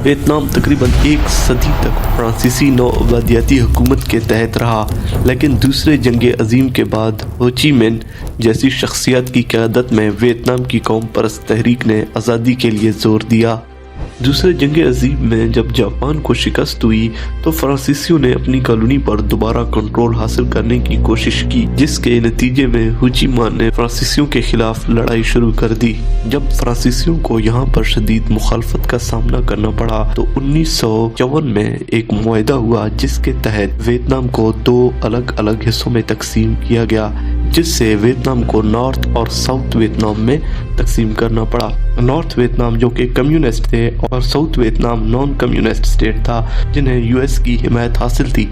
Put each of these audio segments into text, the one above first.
Vietnam तकरीबन एक सदी तक फ्रांसीसी नौआबादियाती हुकूमत के तहत रहा, लेकिन दूसरे जंग अजीम के बाद हो ची मिन्ह जैसी शख्सियत की क़यादत में वियतनाम की कौम परस्त तहरीक ने आज़ादी के लिए जोर दिया। दूसरे जंग अजीम में जब जापान को शिकस्त हुई तो फ्रांसीसियों ने अपनी कॉलोनी पर दोबारा कंट्रोल हासिल करने की कोशिश की, जिसके नतीजे में हो ची मिन्ह ने फ्रांसीसियों के खिलाफ लड़ाई शुरू कर दी। जब फ्रांसीसियों को यहाँ पर शदीद मुखालफत का सामना करना पड़ा तो 1954 में एक मुआहदा हुआ, जिसके तहत वियतनाम को दो अलग अलग हिस्सों में तकसीम किया गया, जिससे वियतनाम को नॉर्थ और साउथ वियतनाम में तकसीम करना पड़ा। नॉर्थ वियतनाम जो कि कम्युनिस्ट थे और south Vietnam non communist state था, जिन्हें यूएस की हिमायत हासिल थी।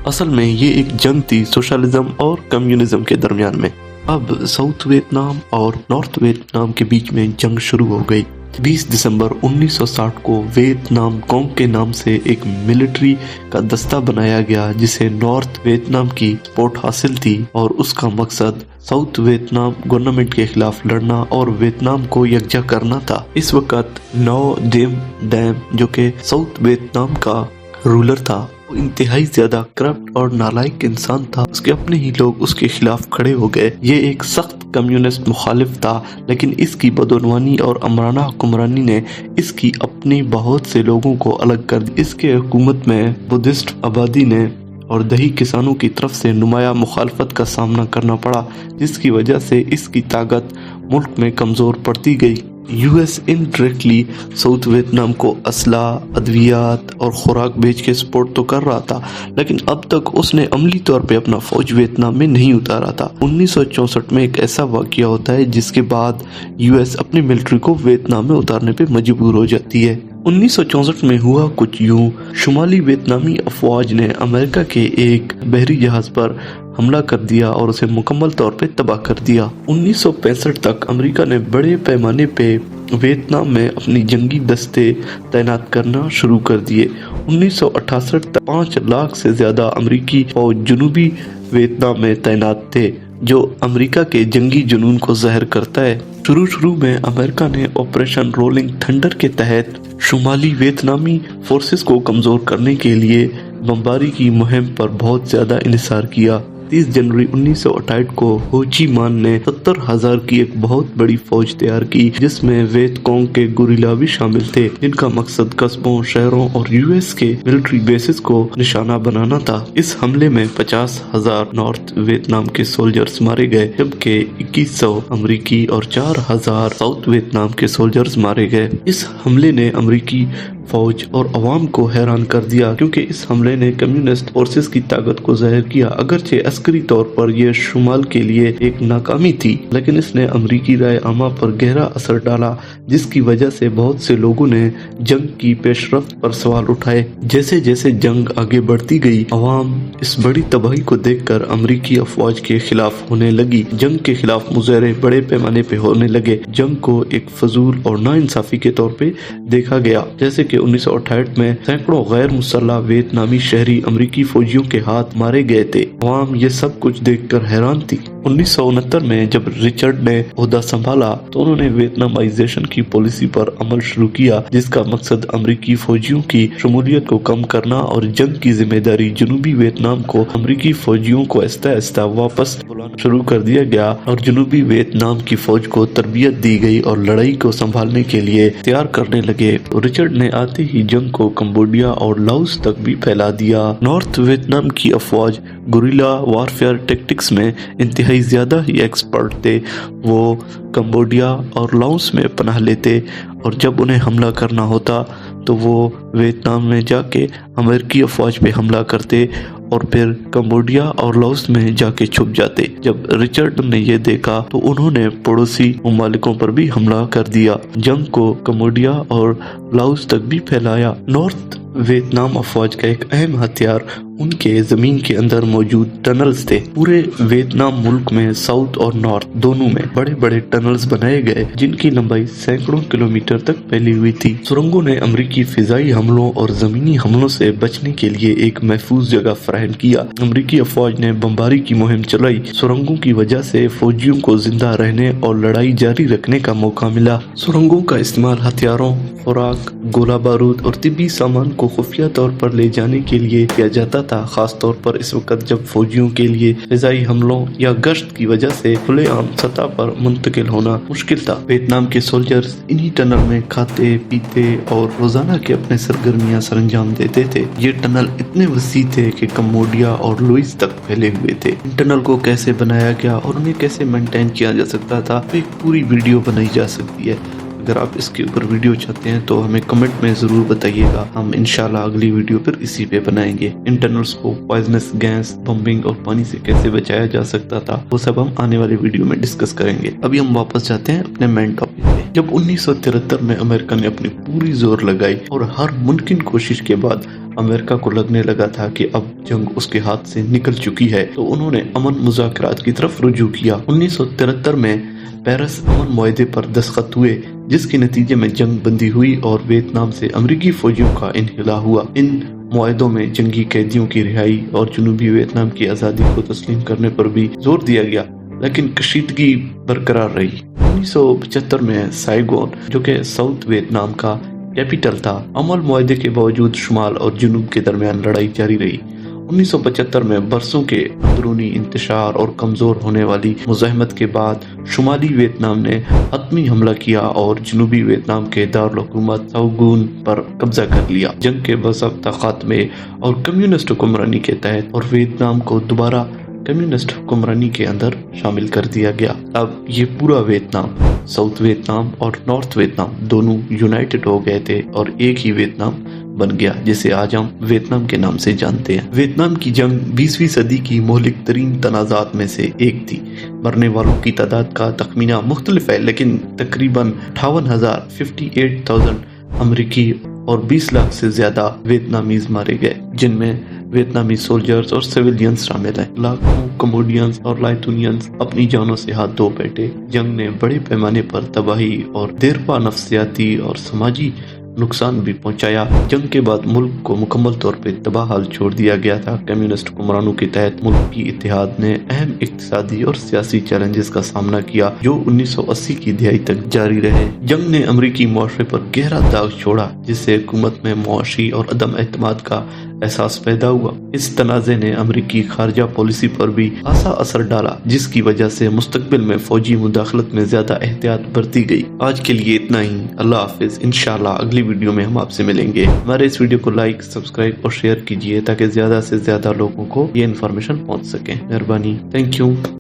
असल में ये एक जंग थी सोशलिज्म और कम्युनिज्म के दरमियान में। अब साउथ वियतनाम और नॉर्थ वियतनाम के बीच में जंग शुरू हो गई। 20 दिसंबर 1960 को वियतनाम कॉन्ग के नाम से एक मिलिट्री का दस्ता बनाया गया, जिसे नॉर्थ वियतनाम की सपोर्ट हासिल थी और उसका मकसद साउथ वियतनाम गवर्नमेंट के खिलाफ लड़ना और वियतनाम को यकजा करना था। इस वक्त नो डेम डैम जो कि साउथ वियतनाम का रूलर था, वो इंतहाई ज्यादा करप्ट और नालायक इंसान था। उसके अपने ही लोग उसके खिलाफ खड़े हो गए। ये एक सख्त कम्युनिस्ट मुखालिफ था, लेकिन इसकी बदउनवानी और अमराना हुक्मरानी ने इसकी अपनी बहुत से लोगों को अलग कर दिया। इसके हुकूमत में बुद्धिस्ट आबादी ने और दही किसानों की तरफ से नुमाया मुखालफत का सामना करना पड़ा, जिसकी वजह से इसकी ताकत मुल्क में कमजोर पड़ती गई। यूएस इनडायरेक्टली साउथ वियतनाम को असला, अद्वियात और खुराक बेच के सपोर्ट तो कर रहा था, लेकिन अब तक उसने अमली तौर पे अपना फौज वियतनाम में नहीं उतारा था। 1964 में एक ऐसा वाकया होता है जिसके बाद यूएस अपनी मिलिट्री को वियतनाम में उतारने पे मजबूर हो जाती है। 1964 में हुआ कुछ यूं, शुमाली वियतनामी अफवाज ने अमेरिका के एक बहरी जहाज पर हमला कर दिया और उसे मुकम्मल तौर पे तबाह कर दिया। 1965 तक अमेरिका ने बड़े पैमाने पे वियतनाम में अपनी जंगी दस्ते तैनात करना शुरू कर दिए। 1968 तक 5 लाख से ज्यादा अमेरिकी फौज जनूबी वियतनाम में तैनात थे, जो अमेरिका के जंगी जुनून को ज़ाहिर करता है। शुरू में अमेरिका ने ऑपरेशन रोलिंग थंडर के तहत शुमाली वियतनामी फोर्सेस को कमजोर करने के लिए बमबारी की मुहिम पर बहुत ज्यादा इन्हिसार किया। 30 जनवरी 1968 को हो ची मिन्ह ने 70,000 की एक बहुत बड़ी फौज तैयार की, जिसमें वियत कॉन्ग के गुरिल्ला भी शामिल थे, जिनका मकसद कस्बों, शहरों और यूएस के मिलिट्री बेसिस को निशाना बनाना था। इस हमले में 50,000 नॉर्थ वियतनाम के सोल्जर्स मारे गए, जबकि 2100 अमरीकी और 4,000 साउथ वियतनाम के सोल्जर्स मारे गए। इस हमले ने अमरीकी फौज और अवाम को हैरान कर दिया, क्योंकि इस हमले ने कम्युनिस्ट फोर्सेस की ताकत को जाहिर किया। अगरचे अस्करी तौर पर यह शुमाल के लिए एक नाकामी थी, लेकिन इसने अमरीकी राय आमा पर गहरा असर डाला, जिसकी वजह से बहुत से लोगों ने जंग की पेशरफ्त पर सवाल उठाए। जैसे जैसे जंग आगे बढ़ती गई, अवाम इस बड़ी तबाही को देखकर अमरीकी अफवाज के खिलाफ होने लगी। जंग के खिलाफ मुजाहरे बड़े पैमाने पे होने लगे। जंग को एक फजूल और नाइंसाफी के तौर पे देखा गया, जैसे कि 1968 में सैकड़ों गैर मुसल्लह वियतनामी शहरी अमरीकी फौजियों के हाथ मारे गए थे। अवाम ये सब कुछ देखकर हैरान थी। 1969 में जब रिचर्ड ने ओहदा संभाला तो उन्होंने वियतनामाइजेशन की पॉलिसी पर अमल शुरू किया, जिसका मकसद अमरीकी फौजियों की शमूलियत को कम करना और जंग की जिम्मेदारी जनूबी वियतनाम को अमरीकी फौजियों को आहिस्ता आहिस्ता वापस बुलाना शुरू कर दिया गया और जनूबी वियतनाम की फौज को तरबियत दी गई और लड़ाई को संभालने के लिए तैयार करने लगे। रिचर्ड ने आते ही जंग को कंबोडिया और लाओस तक भी फैला दिया। नॉर्थ वियतनाम की अफवाज गुरिल्ला वारफेयर टैक्टिक्स में इंतहाई ज्यादा ही एक्सपर्ट थे। वो कंबोडिया और लाओस में पनाह लेते और जब उन्हें हमला करना होता तो वो वियतनाम में जाके अमेरिकी अफवाज पे हमला करते और फिर कंबोडिया और लाओस में जाके छुप जाते। जब रिचर्ड ने ये देखा तो उन्होंने पड़ोसी ममालिकों पर भी हमला कर दिया। जंग को कंबोडिया और लाओस तक भी फैलाया। नॉर्थ वियतनाम अफवाज का एक अहम हथियार उनके जमीन के अंदर मौजूद टनल्स थे। पूरे वियतनाम मुल्क में साउथ और नॉर्थ दोनों में बड़े बड़े टनल्स बनाए गए जिनकी लंबाई सैकड़ों किलोमीटर तक फैली हुई थी। सुरंगों ने अमेरिकी फिजाई हमलों और जमीनी हमलों से बचने के लिए एक महफूज जगह फराहम किया। अमेरिकी अफवाज ने बमबारी की मुहिम चलाई। सुरंगों की वजह से फौजियों को जिंदा रहने और लड़ाई जारी रखने का मौका मिला। सुरंगों का इस्तेमाल हथियारों, खुराक, गोला बारूद और तिब्बी सामान को खुफिया तौर पर ले जाने के लिए किया जाता था, खास तौर पर इस वक्त जब फौजियों के लिए फिजाई हमलों या गश्त की वजह से खुलेआम सतह पर मुंतकिल होना मुश्किल था। वियतनाम के सोल्जर्स इन्हीं टनल में खाते, पीते और रोजाना के अपने सरगर्मियां सरंजाम देते थे। ये टनल इतने वसी थे कि कम्बोडिया और लुइस तक फैले हुए थे। इन टनल को कैसे बनाया गया और उन्हें कैसे मेंटेन किया जा सकता था, एक पूरी वीडियो बनाई जा सकती है। अगर आप इसके ऊपर वीडियो चाहते हैं तो हमें कमेंट में जरूर बताइएगा। हम इंशाल्लाह अगली वीडियो पर इसी पे बनाएंगे। इन टनल्स को पॉइजनस गैस, बम्बिंग और पानी से कैसे बचाया जा सकता था, वो सब हम आने वाली वीडियो में डिस्कस करेंगे। अभी हम वापस जाते हैं अपने मेन टॉपिक पे। जब 1973 में अमेरिका ने अपनी पूरी जोर लगाई और हर मुमकिन कोशिश के बाद अमेरिका को लगने लगा था कि अब जंग उसके हाथ से निकल चुकी है, तो उन्होंने अमन मुज़ाकरात की तरफ रुजू किया। 1973 में पेरिस अमन मुआहदे पर दस्तखत हुए, जिसके नतीजे में जंग बंदी हुई और वियतनाम से अमेरिकी फौजियों का इन्हिला हुआ। इन मुआहदों में जंगी कैदियों की रिहाई और जनूबी वियतनाम की आज़ादी को तस्लीम करने पर भी जोर दिया गया, लेकिन कशीदगी बरकरार रही। 1975 में साइगोन, जो कि साउथ वियतनाम का कैपिटल था, अमल मुआहदे के बावजूद शुमाल और जनूब के दरमियान लड़ाई जारी रही। 1975 में बरसों के अंदरूनी इंतशार और कमजोर होने वाली मुज़ाहमत के बाद शुमाली वियतनाम ने हतमी हमला किया और जनूबी वियतनाम के दारुल हुकूमत साओगून पर कब्जा कर लिया। जंग के बाज़ाब्ता खात्मे और कम्युनिस्ट हुक्मरानी के तहत और वियतनाम को दोबारा कम्युनिस्ट हुक्मरानी के अंदर शामिल कर दिया गया। अब ये पूरा वियतनाम, साउथ वियतनाम और नॉर्थ वियतनाम दोनों यूनाइटेड हो गए थे और एक ही वियतनाम बन गया, जिसे आज हम वियतनाम के नाम से जानते हैं। वियतनाम की जंग 20वीं सदी की मोहलिक तरीन तनाज़ात में से एक थी। मरने वालों की तादाद का तखमीना मुख्तलिफ है, लेकिन तकरीबन 58,000 अमरीकी और 20 लाख से ज्यादा वियतनामीज मारे गए, जिनमें वियतनामी सोल्जर्स और सिविलियंस शामिल हैं। लाखों कम्बोडियंस और लाइथूनियंस अपनी जानों से हाथ धो बैठे। जंग ने बड़े पैमाने पर तबाही और देरपा नफ्सियाती और समाजी नुकसान भी पहुंचाया। जंग के बाद मुल्क को मुकम्मल तौर पे तबाह हाल छोड़ दिया गया था। कम्युनिस्ट हुक्मरानों के तहत मुल्क की इत्तेहाद ने अहम इक्तिसादी और सियासी चैलेंजेस का सामना किया, जो 1980 की दिहाई तक जारी रहे। जंग ने अमरीकी मुआशरे पर गहरा दाग छोड़ा, जिससे हुकूमत में मुआशी और अदम एतमाद का एहसास पैदा हुआ। इस तनाज़े ने अमरीकी खारजा पॉलिसी पर भी खासा असर डाला, जिसकी वजह से मुस्तकबिल में फौजी मुदाखलत में ज्यादा एहतियात बरती गई। आज के लिए इतना ही। अल्लाह हाफिज। इंशाल्लाह अगली वीडियो में हम आपसे मिलेंगे। हमारे इस वीडियो को लाइक, सब्सक्राइब और शेयर कीजिए ताकि ज्यादा से ज्यादा लोगों को ये इन्फॉर्मेशन पहुंच सके। मेहरबानी। Thank you.